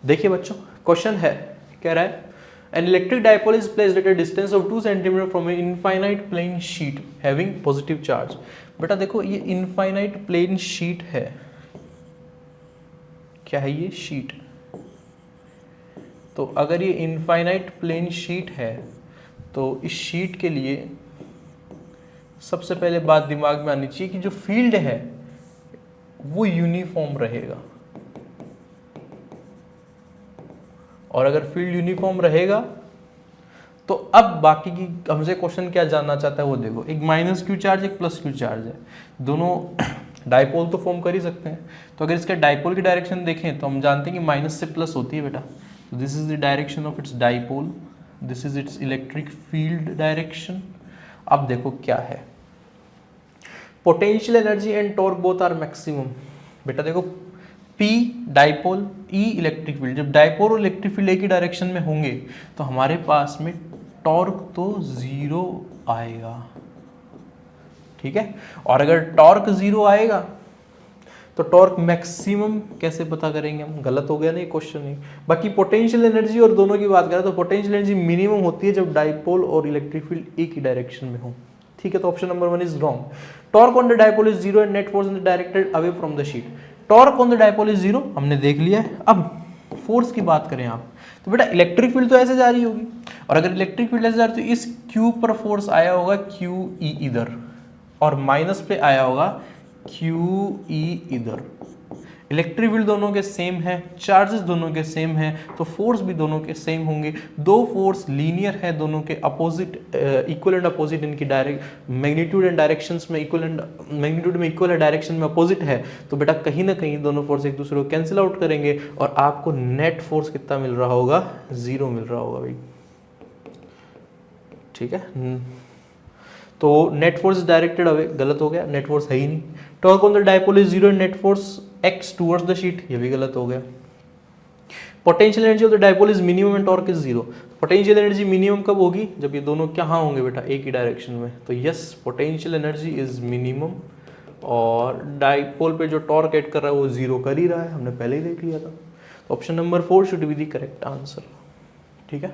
देखिए बच्चों, क्वेश्चन है, कह रहा है an electric dipole is placed at a distance of 2 cm from an infinite plane sheet having positive charge। बेटा देखो ये infinite plane sheet है, क्या है ये, शीट। तो अगर ये इनफाइनाइट प्लेन शीट है तो इस शीट के लिए सबसे पहले बात दिमाग में आनी चाहिए कि जो फील्ड है वो यूनिफॉर्म रहेगा, और अगर फील्ड यूनिफॉर्म रहेगा तो अब बाकी की हमसे क्वेश्चन क्या जानना चाहता है वो देखो। एक माइनस क्यू चार्ज, एक प्लस क्यू चार्ज है, दोनों डाइपोल तो फॉर्म कर ही सकते हैं। तो अगर इसके डाइपोल की डायरेक्शन देखें तो हम जानते हैं कि माइनस से प्लस होती है बेटा। तो this is the direction of its dipole, this is its electric field direction. अब देखो क्या है, potential energy and torque both are maximum. बेटा देखो P dipole, E electric field, जब डाइपोल और इलेक्ट्रिक फील्ड एक ही डायरेक्शन में होंगे तो हमारे पास में टॉर्क तो जीरो आएगा, ठीक है। और अगर टॉर्क जीरो आएगा तो टॉर्क मैक्सिमम कैसे पता करेंगे हम, गलत हो गया नहीं क्वेश्चन नहीं। बाकी पोटेंशियल एनर्जी और दोनों की बात करें तो पोटेंशियल एनर्जी मिनिमम होती है जब डाइपोल और इलेक्ट्रिक फील्ड एक ही डायरेक्शन में हो, ठीक है। तो option number 1 is wrong. Torque on the dipole is zero and net force in the directed away from the sheet. Torque on the dipole is zero हमने देख लिया है। अब फोर्स की बात करें आप तो बेटा इलेक्ट्रिक फील्ड तो ऐसे जा रही होगी, और अगर इलेक्ट्रिक फील्ड ऐसे जा रही तो इस क्यू पर फोर्स आया होगा क्यू ई इधर, और माइनस पे आया होगा क्यू ई इधर। इलेक्ट्रिक फील्ड दोनों के सेम है, चार्जेस दोनों के सेम है, तो फोर्स भी दोनों के सेम होंगे। दो फोर्स लीनियर है, दोनों के अपोजिट, इक्वल एंड अपोजिट इनकी डायरेक्ट मैग्नीट्यूड एंड डायरेक्शंस में इक्वल एंड मैग्नीट्यूड में इक्वल है, डायरेक्शन में अपोजिट है। तो बेटा कहीं ना कहीं दोनों फोर्स एक दूसरे को कैंसिल आउट करेंगे और आपको नेट फोर्स कितना मिल रहा होगा, जीरो मिल रहा होगा भाई, ठीक है। तो नेट फोर्स डायरेक्टेड अवे गलत हो गया, नेट फोर्स है ही नहीं। Torque on the dipole is zero and net force x towards the sheet, ये भी गलत हो गया। Potential energy of the dipole is minimum and torque is zero. Potential energy minimum कब होगी, जब ये दोनों कहाँ होंगे बेटा, एक ही डायरेक्शन में। तो yes, potential energy is minimum, और डाइपोल पे जो टॉर्क ऐड कर रहा है वो जीरो कर ही रहा है, हमने पहले ही देख लिया था। तो option number 4 should be the correct answer, ठीक है।